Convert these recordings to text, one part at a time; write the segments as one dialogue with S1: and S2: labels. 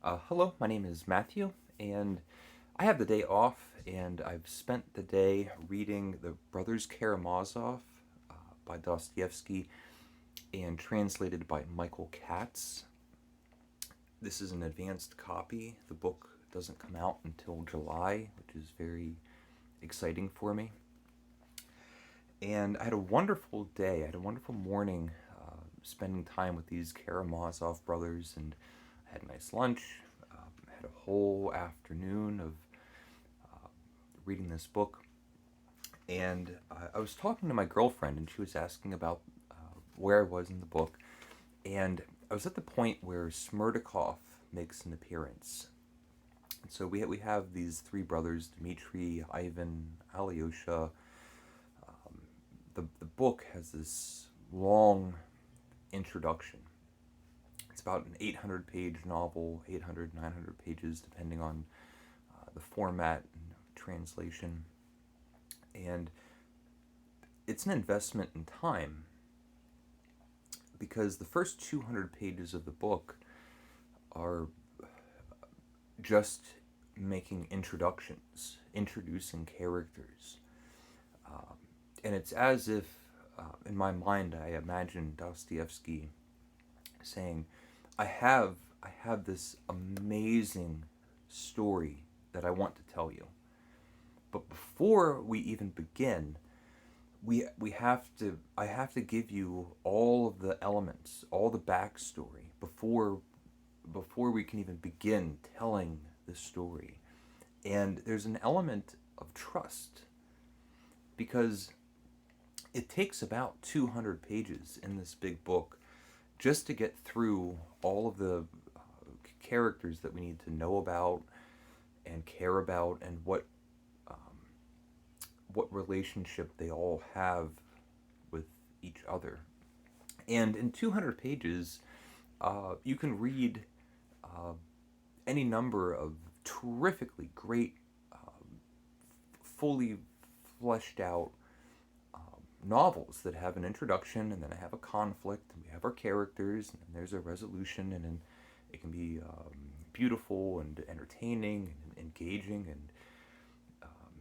S1: Hello, my name is Matthew, and I have the day off, and I've spent the day reading The Brothers Karamazov by Dostoevsky and translated by Michael Katz. This is an advanced copy. The book doesn't come out until July, which is very exciting for me. And I had a wonderful day. I had a wonderful morning spending time with these Karamazov brothers, and I had a nice lunch. I had a whole afternoon of reading this book, and I was talking to my girlfriend, and she was asking about where I was in the book, and I was at the point where Smerdakov makes an appearance. And so we have these three brothers: Dmitri, Ivan, Alyosha. The book has this long introduction. It's about an 800 page novel, 800, 900 pages, depending on the format and translation. And it's an investment in time because the first 200 pages of the book are just making introductions, introducing characters. And it's as if, in my mind, I imagine Dostoevsky saying, I have this amazing story that I want to tell you. But before we even begin, we have to I have to give you all of the elements, all the backstory before we can even begin telling the story. And there's an element of trust because it takes about 200 pages in this big book just to get through all of the characters that we need to know about and care about, and what relationship they all have with each other. And in 200 pages, you can read uh, any number of terrifically great, fully fleshed out novels that have an introduction, and then have a conflict, and we have our characters, and then there's a resolution, and then it can be beautiful and entertaining and engaging and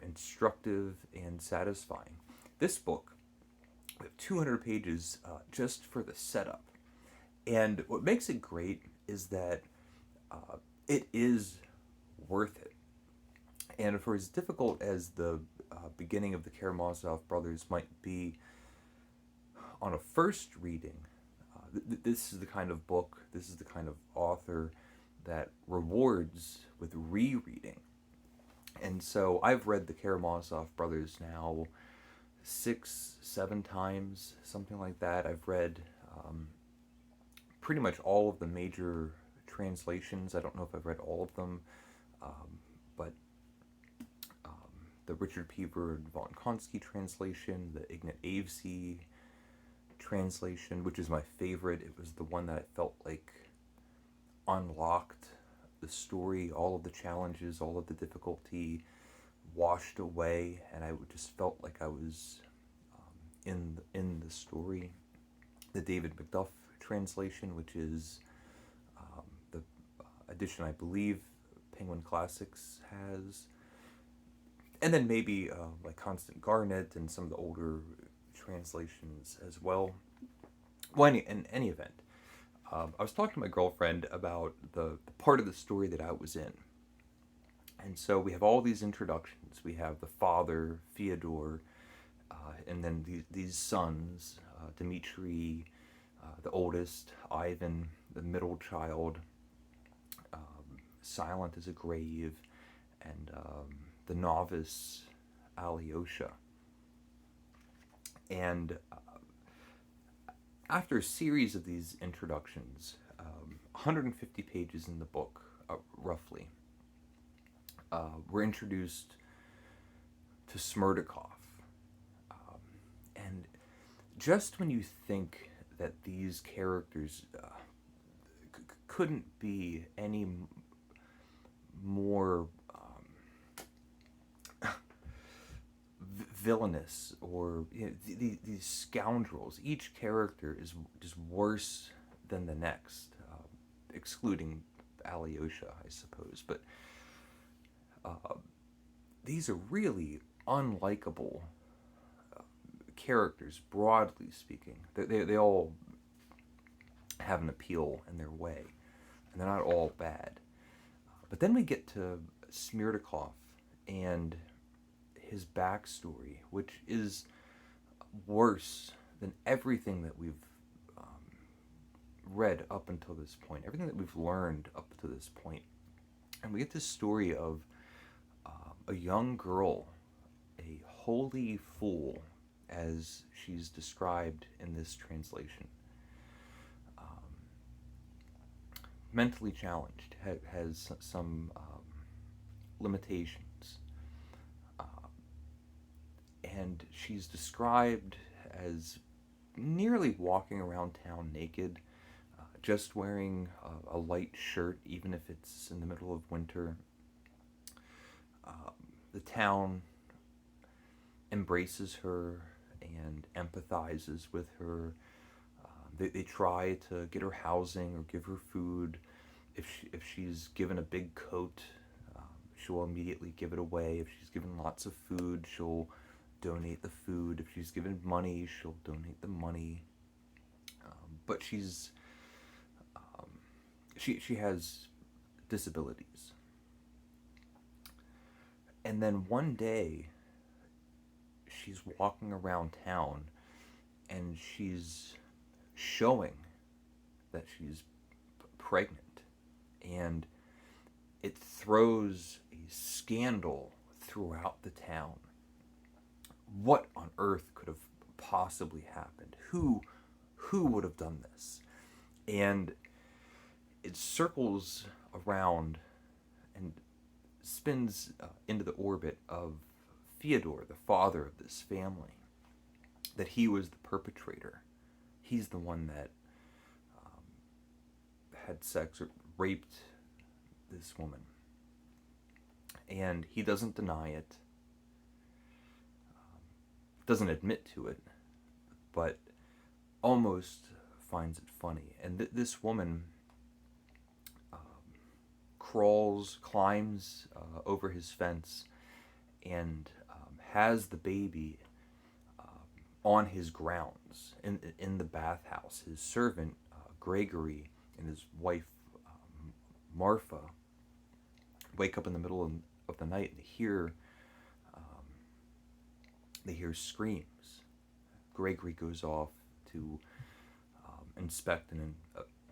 S1: instructive and satisfying. This book, we have 200 pages just for the setup. And what makes it great is that it is worth it. And for as difficult as the beginning of the Karamazov Brothers might be on a first reading, this is the kind of book, this is the kind of author that rewards with rereading. And so I've read the Karamazov Brothers now 6, 7 times, something like that. I've read pretty much all of the major translations. I don't know if I've read all of them, but the Richard Pever and von Konski translation, the Ignat Avesey translation, which is my favorite. It was the one that I felt like unlocked the story, all of the challenges, all of the difficulty washed away, and I just felt like I was in the story. The David Macduff translation, which is the edition I believe Penguin Classics has, and then maybe like Constant Garnet and some of the older translations as well. Well, in any event, I was talking to my girlfriend about the part of the story that I was in. And so we have all these introductions. We have the father, Fyodor, and then these sons, Dmitri, the oldest, Ivan, the middle child, silent as a grave, and the novice, Alyosha. And after a series of these introductions, 150 pages in the book, roughly, we're introduced to Smerdakov. And just when you think that these characters couldn't be any more villainous, or these scoundrels, each character is just worse than the next, excluding Alyosha, I suppose. But these are really unlikable characters, broadly speaking. They all have an appeal in their way, and they're not all bad. But then we get to Smerdyakov and his backstory, which is worse than everything that we've read up until this point, everything that we've learned up to this point. And we get this story of a young girl, a holy fool, as she's described in this translation. Mentally challenged, has some limitations. And she's described as nearly walking around town naked, just wearing a light shirt, even if it's in the middle of winter. The town embraces her and empathizes with her. They try to get her housing or give her food. If she's given a big coat, she'll immediately give it away. If she's given lots of food, she'll donate the food. If she's given money, she'll donate the money. But she has disabilities. And then one day, she's walking around town, and she's showing that she's pregnant, and it throws a scandal throughout the town. What on earth could have possibly happened? Who would have done this? And it circles around and spins into the orbit of Fyodor, the father of this family, that he was the perpetrator. He's the one that had sex or raped this woman. And he doesn't deny it, doesn't admit to it, but almost finds it funny. And this woman climbs over his fence and has the baby on his grounds in the bathhouse. His servant Gregory and his wife Marfa wake up in the middle of the night and they hear screams. Gregory goes off to inspect and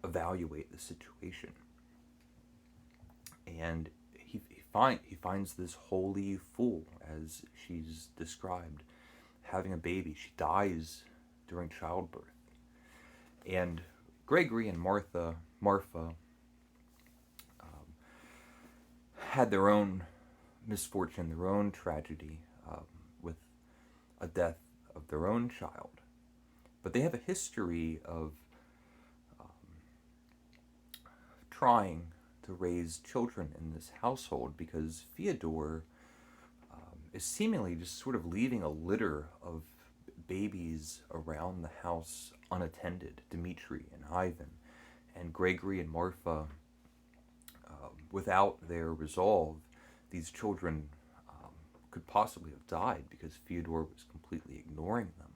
S1: evaluate the situation, and he finds this holy fool, as she's described, having a baby. She dies during childbirth. And Gregory and Marfa had their own misfortune, their own tragedy, with a death of their own child. But they have a history of trying to raise children in this household, because Fyodor is seemingly just sort of leaving a litter of babies around the house unattended. Dmitri and Ivan and Gregory and Marfa, without their resolve, these children could possibly have died because Fyodor was completely ignoring them.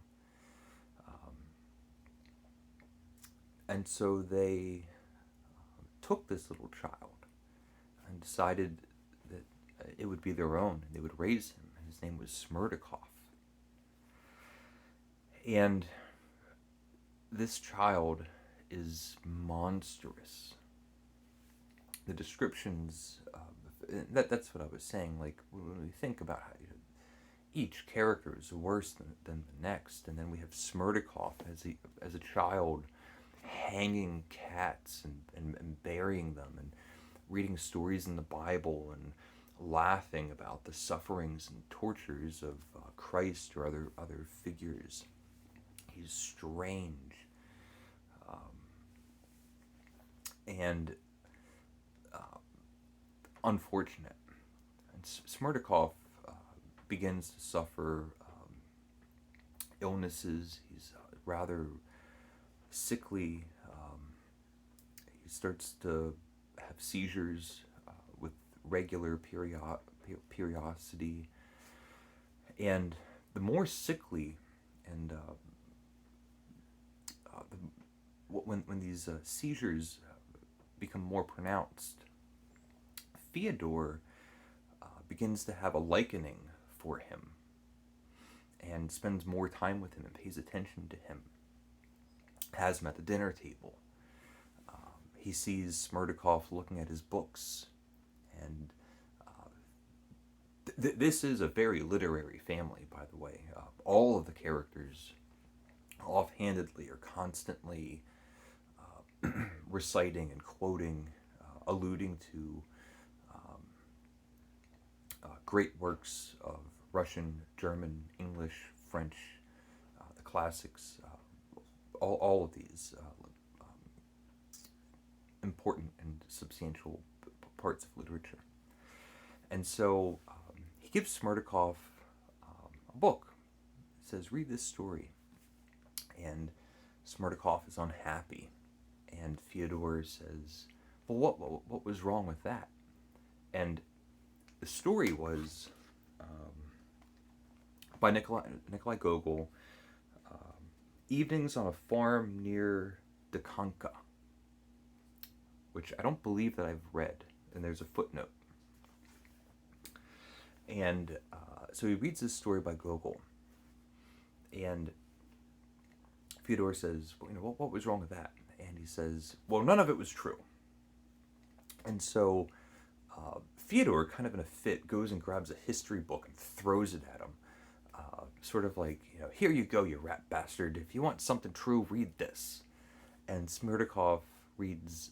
S1: And so they took this little child and decided that it would be their own, and they would raise him. And his name was Smerdyakov. And this child is monstrous. The descriptions, that's what I was saying, like, when we think about how each character is worse than the next, and then we have Smerdyakov as a child hanging cats and burying them, and reading stories in the Bible and laughing about the sufferings and tortures of Christ or other figures. He's strange, and unfortunate. And Smerdyakov begins to suffer illnesses. He's rather sickly. He starts to have seizures with regular periodicity, and the more sickly and when these seizures become more pronounced, Fyodor begins to have a likening for him and spends more time with him and pays attention to him. Has him at the dinner table. He sees Smerdakov looking at his books, and this is a very literary family, by the way. All of the characters, offhandedly, are constantly reciting and quoting, alluding to great works of Russian, German, English, French, the classics, all of these important and substantial parts of literature. And so he gives Smerdakov a book. He says, read this story. And Smerdakov is unhappy. And Fyodor says, well, what was wrong with that? And the story was by Nikolai Gogol, Evenings on a Farm Near Dikanka, which I don't believe that I've read, and there's a footnote. And so he reads this story by Gogol, and Fyodor says, well, what was wrong with that? And he says, well, none of it was true. And so Fyodor, kind of in a fit, goes and grabs a history book and throws it at him. Sort of like, here you go, you rat bastard. If you want something true, read this. And Smerdakov begins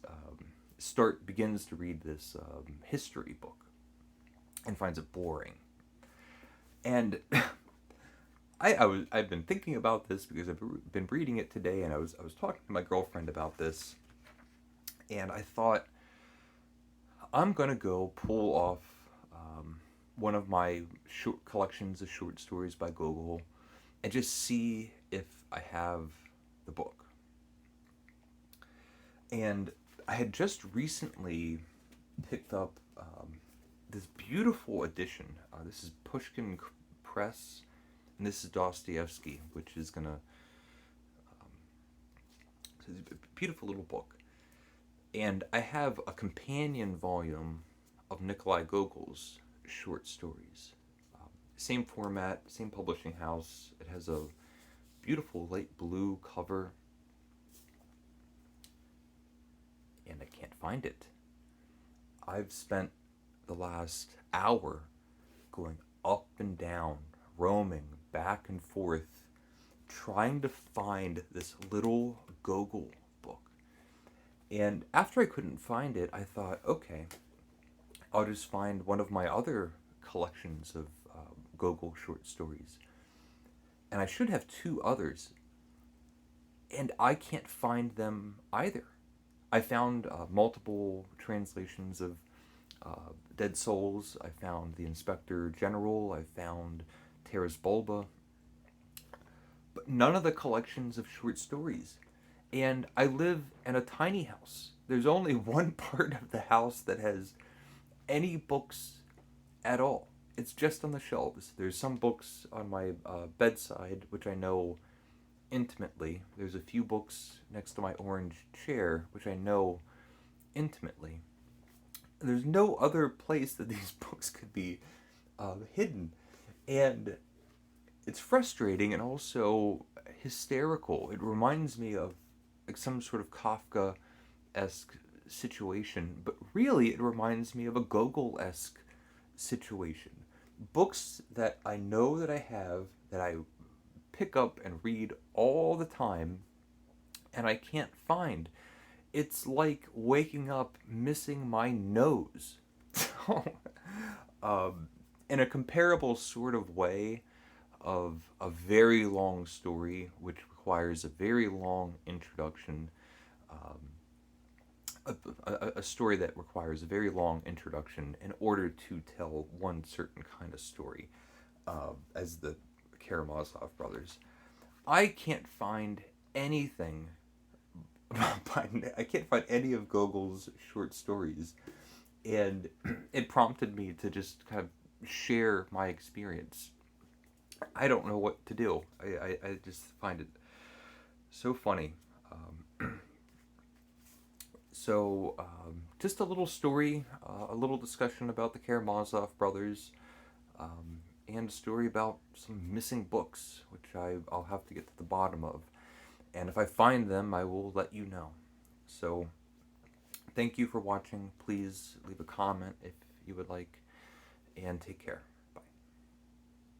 S1: to read this history book and finds it boring. And I've been thinking about this because I've been reading it today, and I was talking to my girlfriend about this, and I thought, I'm gonna go pull off one of my short collections of short stories by Gogol and just see if I have the book. And I had just recently picked up this beautiful edition. This is Pushkin Press, and this is Dostoevsky, which is gonna. It's a beautiful little book, and I have a companion volume of Nikolai Gogol's short stories. Same format, same publishing house. It has a beautiful light blue cover, and I can't find it. I've spent the last hour going up and down, roaming back and forth, trying to find this little Gogol book. And after I couldn't find it, I thought, okay, I'll just find one of my other collections of Gogol short stories. And I should have two others, and I can't find them either. I found multiple translations of Dead Souls. I found The Inspector General. I found Taras Bulba. But none of the collections of short stories. And I live in a tiny house. There's only one part of the house that has any books at all. It's just on the shelves. There's some books on my bedside, which I know intimately. There's a few books next to my orange chair, which I know intimately. There's no other place that these books could be hidden. And it's frustrating and also hysterical. It reminds me of like some sort of Kafka-esque situation, but really it reminds me of a Gogol-esque situation. Books that I know that I have, that I pick up and read all the time, and I can't find. It's like waking up missing my nose. In a comparable sort of way of a very long story, which requires a very long introduction, a story that requires a very long introduction in order to tell one certain kind of story, as the Karamasov Brothers. I can't find anything I can't find any of Gogol's short stories, and it prompted me to just kind of share my experience. I don't know what to do. I just find it so funny. Just a little story, a little discussion about the Karamazov brothers, and a story about some missing books, which I'll have to get to the bottom of. And if I find them, I will let you know. So, thank you for watching. Please leave a comment if you would like, and take care.